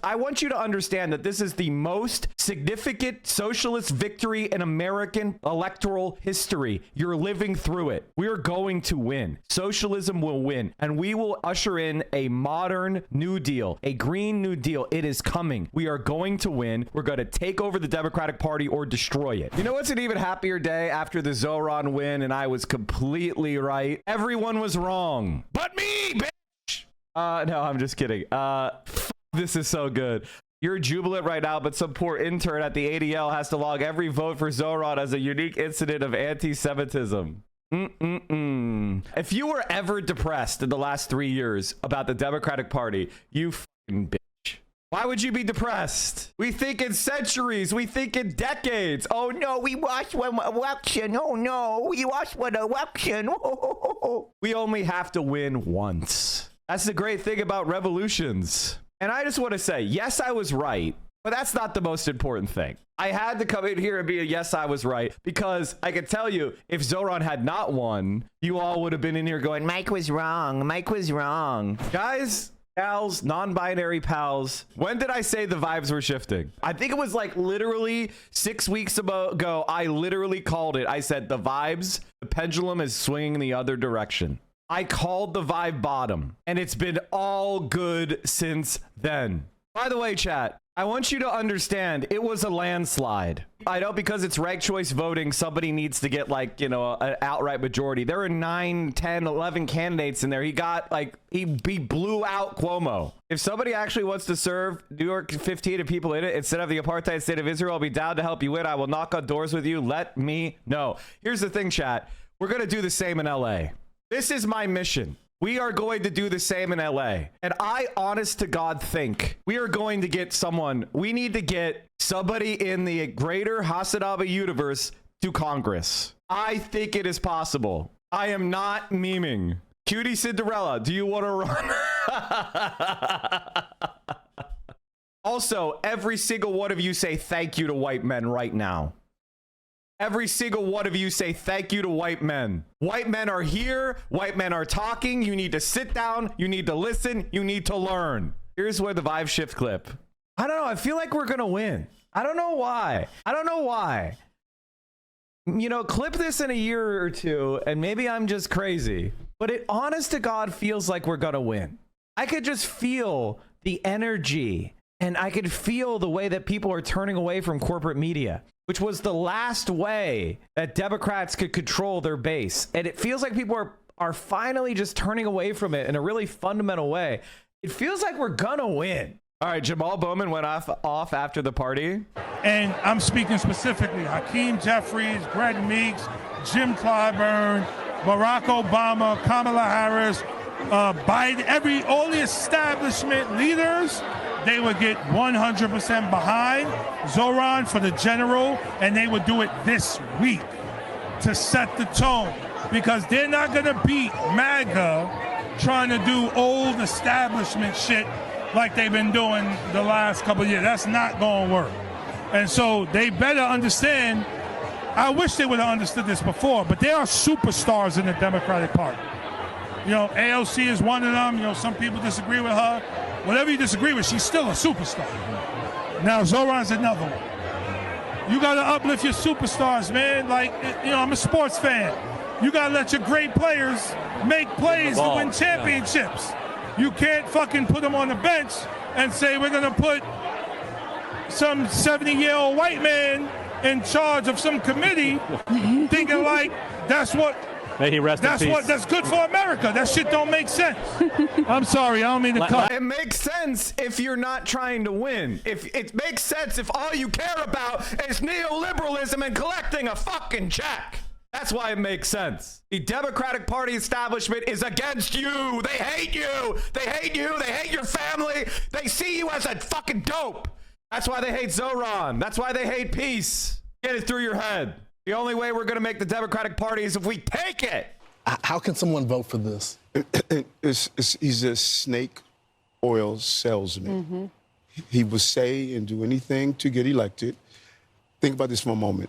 I want you to understand that this is the most significant socialist victory in American electoral history. You're living through it. We are going to win. Socialism will win, and we will usher in a modern New Deal, a Green New Deal. It is coming. We are going to win. We're going to take over the Democratic Party or destroy it. You know what's an even happier day after the Zohran win and I was completely right? Everyone was wrong. But me, bitch! No, I'm just kidding. This is so good. You're jubilant right now, but some poor intern at the ADL has to log every vote for Zohran as a unique incident of anti-Semitism. If you were ever depressed in the last 3 years about the Democratic Party, you fucking bitch. Why would you be depressed? We think in centuries. We think in decades. Oh no, we watched one election. Oh no, we watched one election. We only have to win once. That's the great thing about revolutions. And I just want to say, yes, I was right, but that's not the most important thing. I had to come in here and be a yes, I was right, because I can tell you, if Zohran had not won, you all would have been in here going, Mike was wrong. Mike was wrong. Guys, pals, non-binary pals, when did I say the vibes were shifting? I think it was like literally 6 weeks ago. I literally called it. I said the vibes, the pendulum is swinging the other direction. I called the vibe bottom, and it's been all good since then. By the way, chat, I want you to understand it was a landslide. I know because it's ranked choice voting, somebody needs to get like, you know, an outright majority. There are 9, 10, 11 candidates in there. He got like, he blew out Cuomo. If somebody actually wants to serve New York 15 and people in it instead of the apartheid state of Israel, I'll be down to help you win. I will knock on doors with you. Let me know. Here's the thing, chat. We're going to do the same in LA. This is my mission. We are going to do the same in LA. And I, honest to God, think we are going to get someone. We need to get somebody in the greater Hasadaba universe to Congress. I think it is possible. I am not memeing. Cutie Cinderella, do you want to run? Also, every single one of you say thank you to white men right now. Every single one of you say thank you to white men. White men are here. White men are talking. You need to sit down. You need to listen. You need to learn. Here's where the vibe shift clip. I don't know. I feel like we're going to win. I don't know why. I don't know why. You know, clip this in a year or two, and maybe I'm just crazy. But it, honest to God, feels like we're going to win. I could just feel the energy, and I could feel the way that people are turning away from corporate media, which was the last way that Democrats could control their base. And it feels like people are finally just turning away from it in a really fundamental way. It feels like we're gonna win. All right, Jamal Bowman went off after the party. And I'm speaking specifically Hakeem Jeffries, Greg Meeks, Jim Clyburn, Barack Obama, Kamala Harris, Biden, all the establishment leaders. They would get 100% behind Zohran for the general, and they would do it this week to set the tone, because they're not going to beat MAGA trying to do old establishment shit like they've been doing the last couple of years. That's not going to work. And so they better understand. I wish they would have understood this before, but there are superstars in the Democratic Party. You know, AOC is one of them. You know, some people disagree with her. Whatever you disagree with, she's still a superstar. Now, Zohran's another one. You got to uplift your superstars, man. Like, you know, I'm a sports fan. You got to let your great players make plays to win championships. You can't fucking put them on the bench and say we're going to put some 70-year-old white man in charge of some committee thinking like that's what... May he rest in peace. That's good for America. That shit don't make sense. I'm sorry, I don't mean to cut. It makes sense if you're not trying to win. If it makes sense if all you care about is neoliberalism and collecting a fucking check. That's why it makes sense. The Democratic Party establishment is against you. They hate you. They hate you. They hate your family. They see you as a fucking dope. That's why they hate Zohran. That's why they hate peace. Get it through your head. The only way we're going to make the Democratic Party is if we take it. How can someone vote for this? He's a snake oil salesman. Mm-hmm. He will say and do anything to get elected. Think about this for a moment.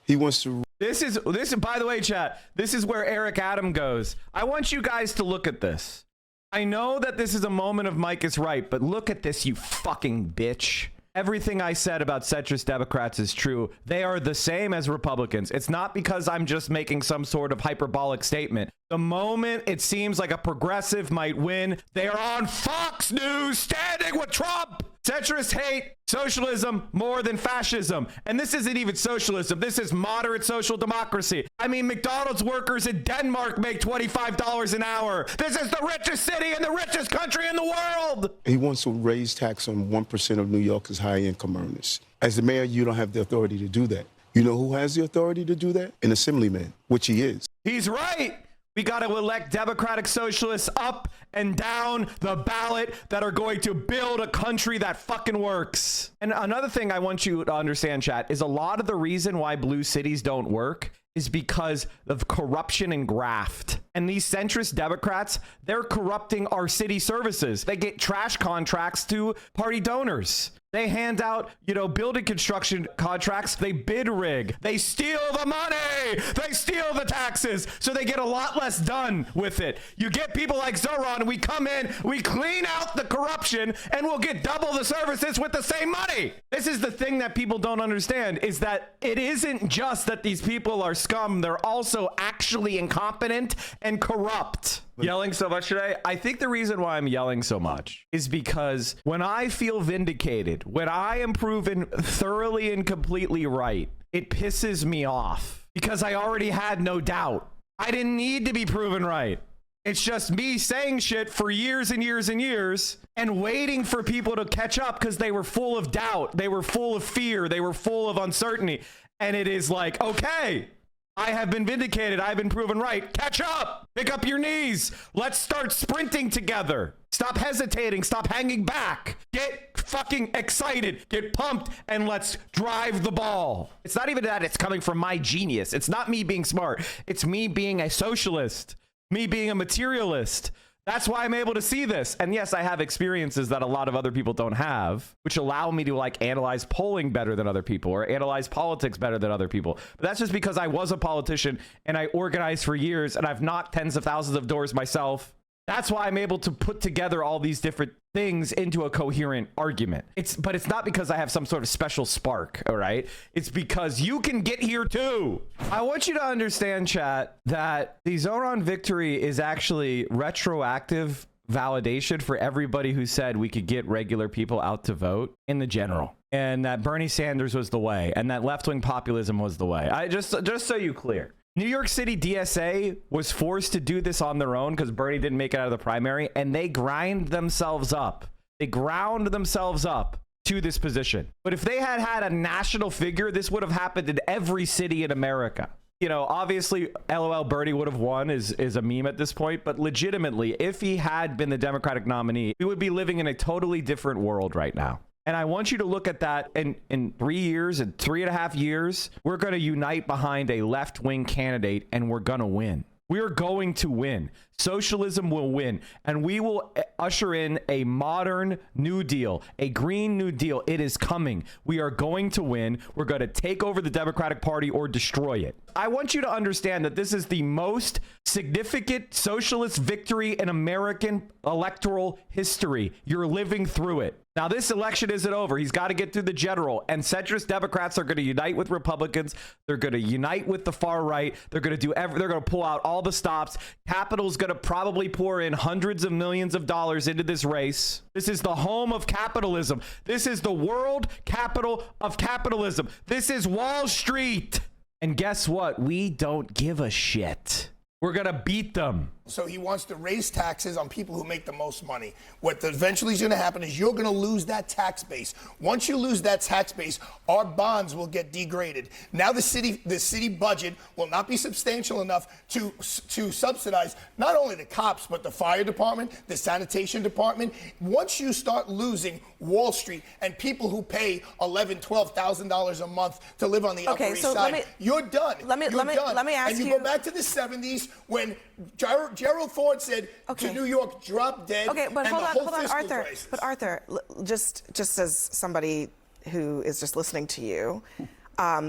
He wants to... This is, by the way, chat, this is where Eric Adam goes. I want you guys to look at this. I know that this is a moment of Mike is right, but look at this, you fucking bitch. Everything I said about centrist Democrats is true. They are the same as Republicans. It's not because I'm just making some sort of hyperbolic statement. The moment it seems like a progressive might win, they are on Fox News standing with Trump. Centrists hate socialism more than fascism. And this isn't even socialism. This is moderate social democracy. I mean, McDonald's workers in Denmark make $25 an hour. This is the richest city and the richest country in the world. He wants to raise tax on 1% of New York's high-income earners. As the mayor, you don't have the authority to do that. You know who has the authority to do that? An assemblyman, which he is. He's right. We got to elect Democratic socialists up and down the ballot that are going to build a country that fucking works. And another thing I want you to understand, chat, is a lot of the reason why blue cities don't work is because of corruption and graft. And these centrist Democrats, they're corrupting our city services. They get trash contracts to party donors. They hand out, building construction contracts. They bid rig. They steal the money. They steal the taxes. So they get a lot less done with it. You get people like Zohran, and we come in, we clean out the corruption, and we'll get double the services with the same money. This is the thing that people don't understand, is that it isn't just that these people are scum. They're also actually incompetent and corrupt. Yelling so much today? I think the reason why I'm yelling so much is because when I feel vindicated, when I am proven thoroughly and completely right, it pisses me off because I already had no doubt. I didn't need to be proven right. It's just me saying shit for years and years and years and waiting for people to catch up because they were full of doubt. They were full of fear. They were full of uncertainty. And it is like, okay, I have been vindicated. I've been proven right. Catch up. Pick up your knees. Let's start sprinting together. Stop hesitating. Stop hanging back. Get fucking excited. Get pumped, and let's drive the ball. It's not even that it's coming from my genius. It's not me being smart. It's me being a socialist, me being a materialist. That's why I'm able to see this. And yes, I have experiences that a lot of other people don't have, which allow me to analyze polling better than other people or analyze politics better than other people. But that's just because I was a politician and I organized for years and I've knocked tens of thousands of doors myself. That's why I'm able to put together all these different things into a coherent argument. But it's not because I have some sort of special spark, all right? It's because you can get here too. I want you to understand, chat, that the Zohran victory is actually retroactive validation for everybody who said we could get regular people out to vote in the general, and that Bernie Sanders was the way, and that left-wing populism was the way. Just so you clear. New York City DSA was forced to do this on their own because Bernie didn't make it out of the primary, and they ground themselves up. They ground themselves up to this position. But if they had had a national figure, this would have happened in every city in America. Obviously, LOL Bernie would have won is a meme at this point, but legitimately, if he had been the Democratic nominee, we would be living in a totally different world right now. And I want you to look at that in 3 years and 3.5 years, we're going to unite behind a left-wing candidate and we're going to win. We are going to win. Socialism will win, and we will usher in a modern New Deal, a Green New Deal. It is coming. We are going to win. We're going to take over the Democratic Party or destroy it. I want you to understand that this is the most significant socialist victory in American electoral history. You're living through it. Now, this election isn't over. He's got to get through the general, and centrist Democrats are going to unite with Republicans. They're going to unite with the far right. They're going to they're going to pull out all the stops. Capital's going to probably pour in hundreds of millions of dollars into this race. This is the home of capitalism. This is the world capital of capitalism. This is Wall Street. And guess what? We don't give a shit. We're going to beat them. So he wants to raise taxes on people who make the most money. What eventually is going to happen is you're going to lose that tax base. Once you lose that tax base, our bonds will get degraded. Now the city budget will not be substantial enough to subsidize not only the cops, but the fire department, the sanitation department. Once you start losing Wall Street and people who pay $11,000, $12,000 a month to live on the Upper East Side, you're done. Let me ask you. And you go back to the 70s when Gerald Ford said to New York, drop dead. Okay, but and hold on, Arthur. Crisis. But Arthur, just as somebody who is just listening to you,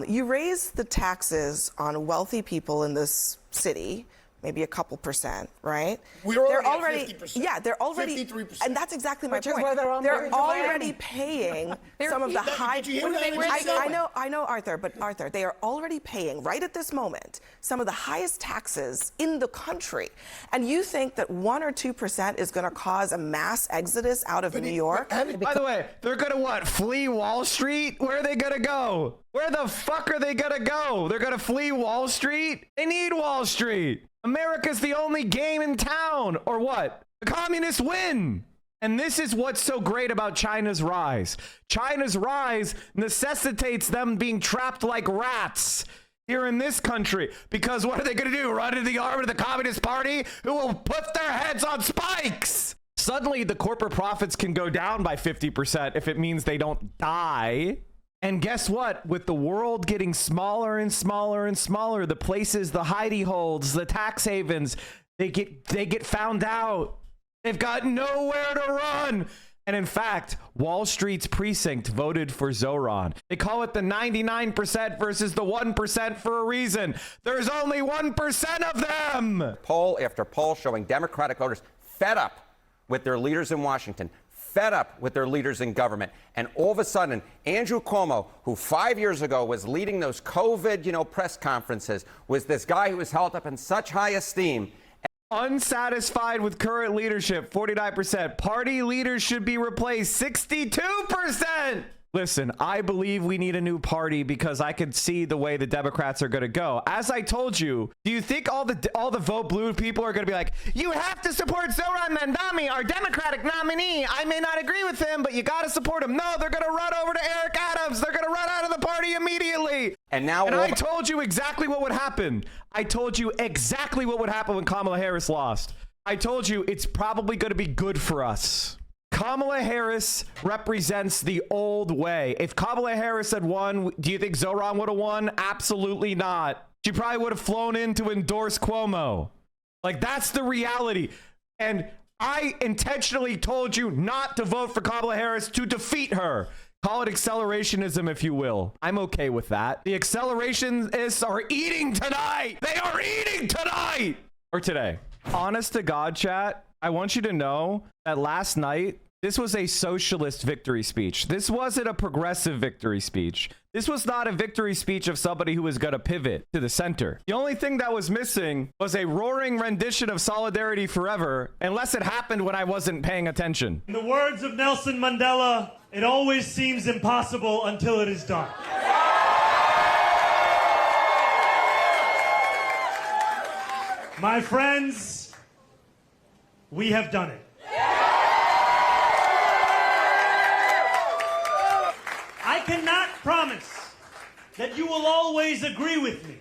you raise the taxes on wealthy people in this city maybe a couple percent, right? They're already at 50%. Yeah, they're already 53%. and that's exactly my Which is point. where they're on They're board to already Miami. paying some of the high. Did you hear that? I know, Arthur, but Arthur, they are already paying right at this moment some of the highest taxes in the country, and you think that 1 or 2% is going to cause a mass exodus out of New York? By the way, they're gonna what? Flee Wall Street? Where are they gonna go? Where the fuck are they gonna go? They're gonna flee Wall Street? They need Wall Street. America's the only game in town, or what? The communists win. And this is what's so great about China's rise. China's rise necessitates them being trapped like rats here in this country. Because what are they going to do? Run into the arm of the Communist Party, who will put their heads on spikes? Suddenly, the corporate profits can go down by 50% if it means they don't die. And guess what? With the world getting smaller and smaller and smaller, the places, the hidey holes, the tax havens, they get found out. They've got nowhere to run. And in fact, Wall Street's precinct voted for Zohran. They call it the 99% versus the 1% for a reason. There's only 1% of them. Poll after poll showing Democratic voters fed up with their leaders in Washington, fed up with their leaders in government. And all of a sudden, Andrew Cuomo, who 5 years ago was leading those COVID, press conferences, was this guy who was held up in such high esteem. Unsatisfied with current leadership, 49%. Party leaders should be replaced, 62%. Listen, I believe we need a new party because I can see the way the Democrats are going to go. As I told you, do you think all the vote blue people are going to be like, you have to support Zohran Mandami, our Democratic nominee. I may not agree with him, but you got to support him. No, they're going to run over to Eric Adams. They're going to run out of the party immediately. And now, I told you exactly what would happen. I told you exactly what would happen when Kamala Harris lost. I told you it's probably going to be good for us. Kamala Harris represents the old way. If Kamala Harris had won, do you think Zohran would have won? Absolutely not. She probably would have flown in to endorse Cuomo. Like, that's the reality. And I intentionally told you not to vote for Kamala Harris to defeat her. Call it accelerationism, if you will. I'm okay with that. The accelerationists are eating tonight. They are eating tonight. Or today. Honest to God, chat, I want you to know that last night, this was a socialist victory speech. This wasn't a progressive victory speech. This was not a victory speech of somebody who was going to pivot to the center. The only thing that was missing was a roaring rendition of Solidarity Forever, unless it happened when I wasn't paying attention. In the words of Nelson Mandela, it always seems impossible until it is done. My friends, we have done it. I cannot promise that you will always agree with me,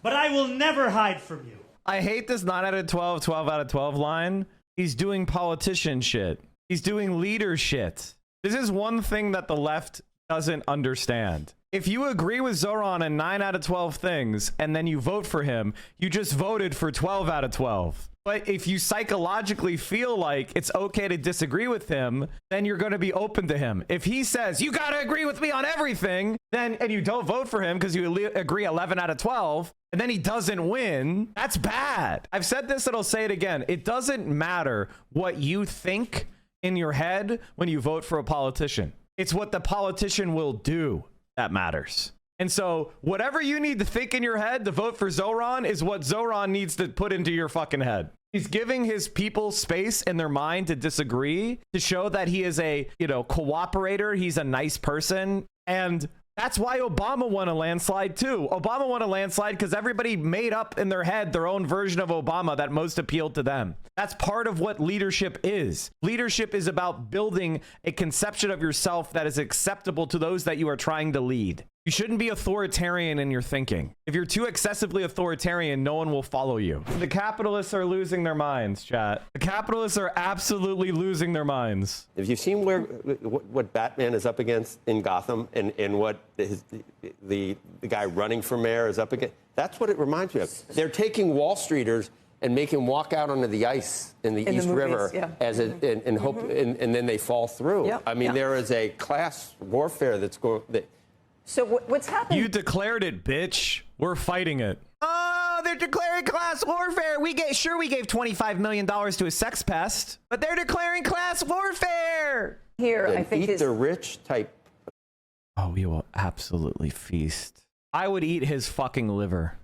but I will never hide from you. I hate this 9 out of 12, 12 out of 12 line. He's doing politician shit. He's doing leader shit. This is one thing that the left doesn't understand. If you agree with Zohran in 9 out of 12 things and then you vote for him, you just voted for 12 out of 12. But if you psychologically feel like it's okay to disagree with him, then you're going to be open to him. If he says, you got to agree with me on everything, then and you don't vote for him because you agree 11 out of 12, and then he doesn't win, that's bad. I've said this and I'll say it again. It doesn't matter what you think in your head when you vote for a politician. It's what the politician will do that matters. And so whatever you need to think in your head to vote for Zohran is what Zohran needs to put into your fucking head. He's giving his people space in their mind to disagree, to show that he is a, cooperator. He's a nice person. And that's why Obama won a landslide too. Obama won a landslide because everybody made up in their head their own version of Obama that most appealed to them. That's part of what leadership is. Leadership is about building a conception of yourself that is acceptable to those that you are trying to lead. You shouldn't be authoritarian in your thinking. If you're too excessively authoritarian, no one will follow you. The capitalists are losing their minds, chat. The capitalists are absolutely losing their minds. Have you seen what Batman is up against in Gotham and what the guy running for mayor is up against? That's what it reminds me of. They're taking Wall Streeters and make him walk out onto the ice in the East River and then they fall through. Yep. I mean, there is a class warfare that's going. So what's happening? You declared it, bitch. We're fighting it. they're declaring class warfare. We gave $25 million to a sex pest, but they're declaring class warfare. Here, Then I think eat the rich type. Oh, we will absolutely feast. I would eat his fucking liver.